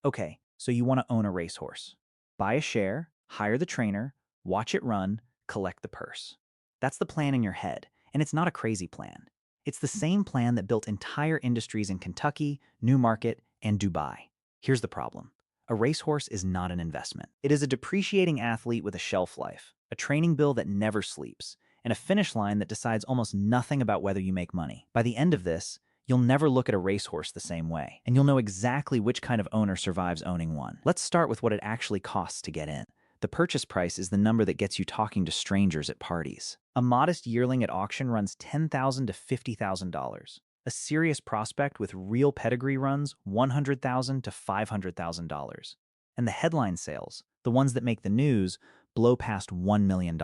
Okay, so you want to own a racehorse. Buy a share, hire the trainer, watch it run, collect the purse. That's the plan in your head, and it's not a crazy plan. It's the same plan that built entire industries in Kentucky, Newmarket, and Dubai. Here's the problem. A racehorse is not an investment. It is a depreciating athlete with a shelf life, a training bill that never sleeps, and a finish line that decides almost nothing about whether you make money. By the end of this, you'll never look at a racehorse the same way, and you'll know exactly which kind of owner survives owning one. Let's start with what it actually costs to get in. The purchase price is the number that gets you talking to strangers at parties. A modest yearling at auction runs $10,000 to $50,000. A serious prospect with real pedigree runs $100,000 to $500,000. And the headline sales, the ones that make the news, blow past $1 million.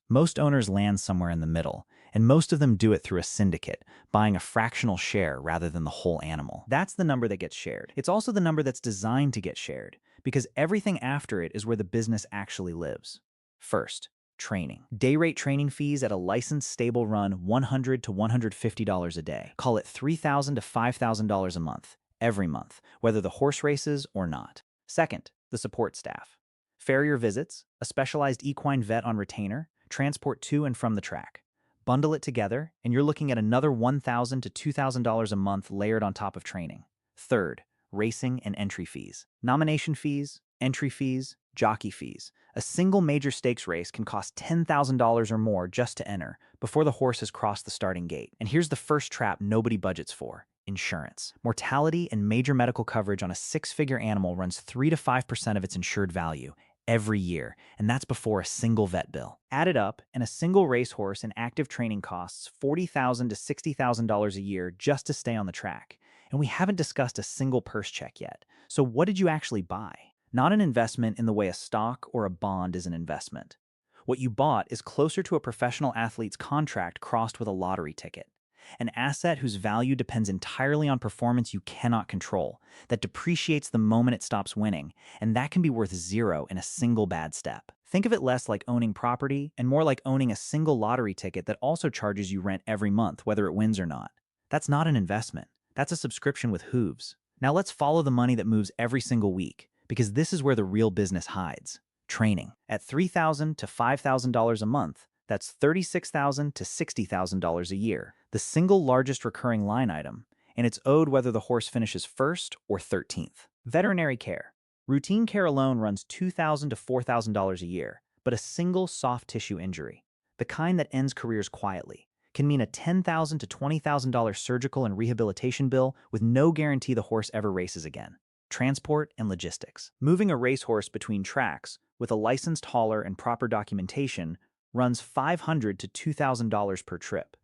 Most owners land somewhere in the middle, and most of them do it through a syndicate, buying a fractional share rather than the whole animal. That's the number that gets shared. It's also the number that's designed to get shared, because everything after it is where the business actually lives. First, training. Day rate training fees at a licensed stable run $100 to $150 a day. Call it $3,000 to $5,000 a month, every month, whether the horse races or not. Second, the support staff. Farrier visits, a specialized equine vet on retainer, transport to and from the track. Bundle it together, and you're looking at another $1,000 to $2,000 a month layered on top of training. Third, racing and entry fees. Nomination fees, entry fees, jockey fees. A single major stakes race can cost $10,000 or more just to enter before the horse has crossed the starting gate. And here's the first trap nobody budgets for: insurance. Mortality and major medical coverage on a six-figure animal runs 3 to 5% of its insured value every year, and that's before a single vet bill. Add it up, and a single racehorse in active training costs $40,000 to $60,000 a year just to stay on the track. And we haven't discussed a single purse check yet. So what did you actually buy? Not an investment in the way a stock or a bond is an investment. What you bought is closer to a professional athlete's contract crossed with a lottery ticket. An asset whose value depends entirely on performance you cannot control, that depreciates the moment it stops winning, and that can be worth zero in a single bad step. Think of it less like owning property and more like owning a single lottery ticket that also charges you rent every month, whether it wins or not. That's not an investment. That's a subscription with hooves. Now let's follow the money that moves every single week, because this is where the real business hides. Training. At $3,000 to $5,000 a month, that's $36,000 to $60,000 a year, the single largest recurring line item, and it's owed whether the horse finishes first or 13th. Veterinary care. Routine care alone runs $2,000 to $4,000 a year, but a single soft tissue injury, the kind that ends careers quietly, can mean a $10,000 to $20,000 surgical and rehabilitation bill with no guarantee the horse ever races again. Transport and logistics. Moving a racehorse between tracks with a licensed hauler and proper documentation runs $500 to $2,000 per trip,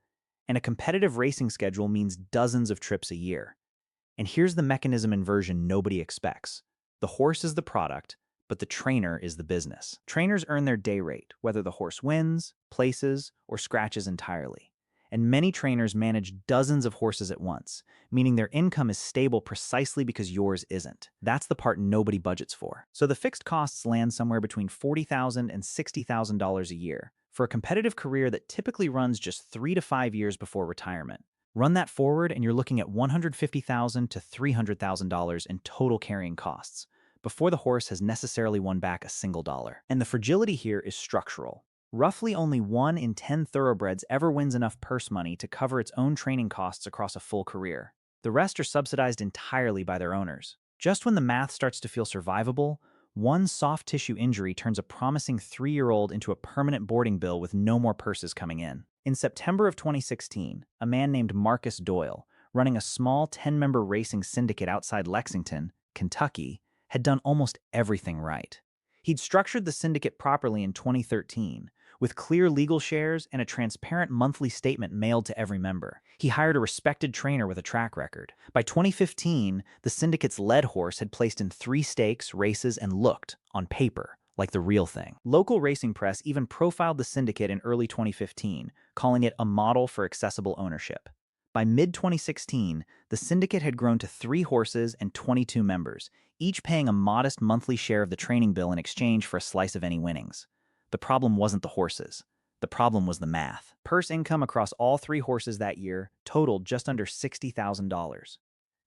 and a competitive racing schedule means dozens of trips a year. And here's the mechanism inversion nobody expects. The horse is the product, but the trainer is the business. Trainers earn their day rate, whether the horse wins, places, or scratches entirely. And many trainers manage dozens of horses at once, meaning their income is stable precisely because yours isn't. That's the part nobody budgets for. So the fixed costs land somewhere between $40,000 and $60,000 a year for a competitive career that typically runs just 3 to 5 years before retirement. Run that forward and you're looking at $150,000 to $300,000 in total carrying costs, before the horse has necessarily won back a single dollar. And the fragility here is structural. Roughly only 1 in 10 thoroughbreds ever wins enough purse money to cover its own training costs across a full career. The rest are subsidized entirely by their owners. Just when the math starts to feel survivable, one soft tissue injury turns a promising 3-year-old into a permanent boarding bill with no more purses coming in. In September of 2016, a man named Marcus Doyle, running a small 10-member racing syndicate outside Lexington, Kentucky, had done almost everything right. He'd structured the syndicate properly in 2013, with clear legal shares and a transparent monthly statement mailed to every member. He hired a respected trainer with a track record. By 2015, the syndicate's lead horse had placed in 3 stakes, races, and looked, on paper, like the real thing. Local racing press even profiled the syndicate in early 2015, calling it a model for accessible ownership. By mid-2016, the syndicate had grown to 3 horses and 22 members, each paying a modest monthly share of the training bill in exchange for a slice of any winnings. The problem wasn't the horses. The problem was the math. Purse income across all 3 horses that year totaled just under $60,000.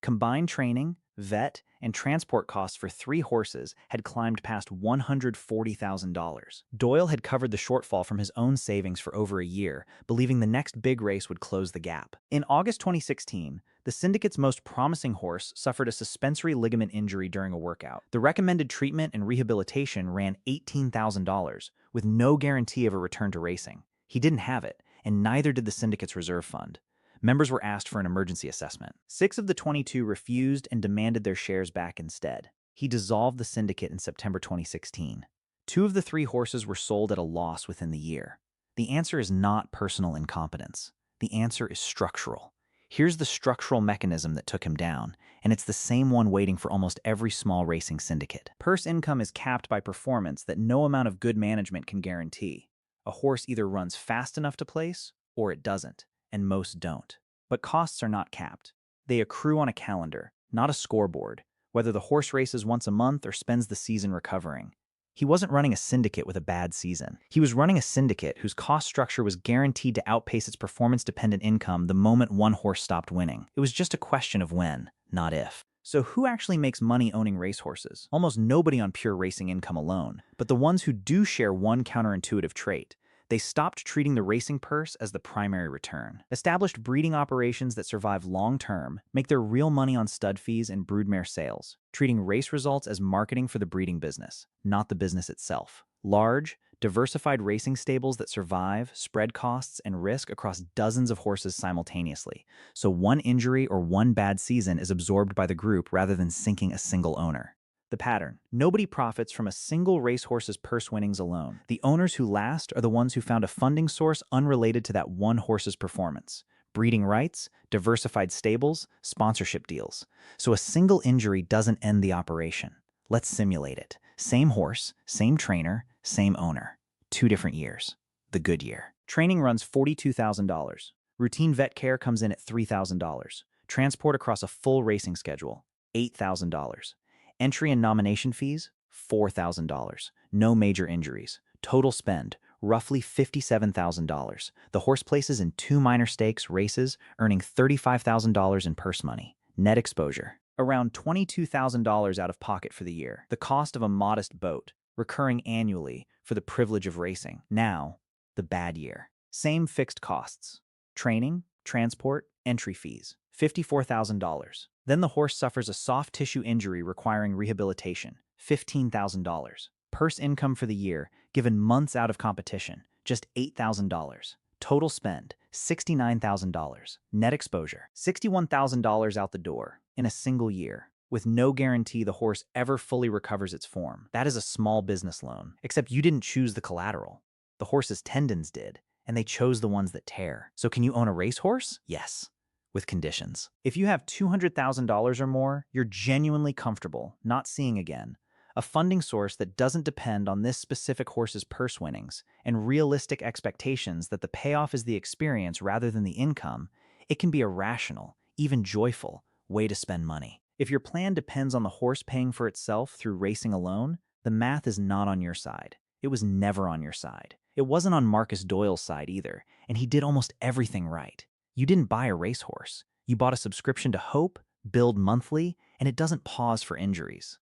Combined training, vet, and transport costs for 3 horses had climbed past $140,000. Doyle had covered the shortfall from his own savings for over a year, believing the next big race would close the gap. In August 2016, the Syndicate's most promising horse suffered a suspensory ligament injury during a workout. The recommended treatment and rehabilitation ran $18,000, with no guarantee of a return to racing. He didn't have it, and neither did the Syndicate's reserve fund. Members were asked for an emergency assessment. 6 of the 22 refused and demanded their shares back instead. He dissolved the Syndicate in September 2016. 2 of the 3 horses were sold at a loss within the year. The answer is not personal incompetence. The answer is structural. Here's the structural mechanism that took him down, and it's the same one waiting for almost every small racing syndicate. Purse income is capped by performance that no amount of good management can guarantee. A horse either runs fast enough to place, or it doesn't, and most don't. But costs are not capped. They accrue on a calendar, not a scoreboard, whether the horse races once a month or spends the season recovering. He wasn't running a syndicate with a bad season. He was running a syndicate whose cost structure was guaranteed to outpace its performance-dependent income the moment one horse stopped winning. It was just a question of when, not if. So who actually makes money owning racehorses? Almost nobody on pure racing income alone, but the ones who do share one counterintuitive trait. They stopped treating the racing purse as the primary return. Established breeding operations that survive long-term make their real money on stud fees and broodmare sales, treating race results as marketing for the breeding business, not the business itself. Large, diversified racing stables that survive, spread costs and risk across dozens of horses simultaneously, so one injury or one bad season is absorbed by the group rather than sinking a single owner. The pattern. Nobody profits from a single racehorse's purse winnings alone. The owners who last are the ones who found a funding source unrelated to that one horse's performance. Breeding rights, diversified stables, sponsorship deals. So a single injury doesn't end the operation. Let's simulate it. Same horse, same trainer, same owner. 2 different years. The good year. Training runs $42,000. Routine vet care comes in at $3,000. Transport across a full racing schedule, $8,000. Entry and nomination fees, $4,000. No major injuries. Total spend, roughly $57,000. The horse places in 2 minor stakes races, earning $35,000 in purse money. Net exposure, around $22,000 out of pocket for the year. The cost of a modest boat, recurring annually for the privilege of racing. Now, the bad year. Same fixed costs. Training, transport, entry fees, $54,000. Then the horse suffers a soft tissue injury requiring rehabilitation, $15,000. Purse income for the year, given months out of competition, just $8,000. Total spend, $69,000. Net exposure, $61,000 out the door in a single year, with no guarantee the horse ever fully recovers its form. That is a small business loan, except you didn't choose the collateral. The horse's tendons did, and they chose the ones that tear. So can you own a racehorse? Yes. With conditions. If you have $200,000 or more, you're genuinely comfortable not seeing again. A funding source that doesn't depend on this specific horse's purse winnings and realistic expectations that the payoff is the experience rather than the income, it can be a rational, even joyful, way to spend money. If your plan depends on the horse paying for itself through racing alone, the math is not on your side. It was never on your side. It wasn't on Marcus Doyle's side either, and he did almost everything right. You didn't buy a racehorse. You bought a subscription to hope, build monthly, and it doesn't pause for injuries.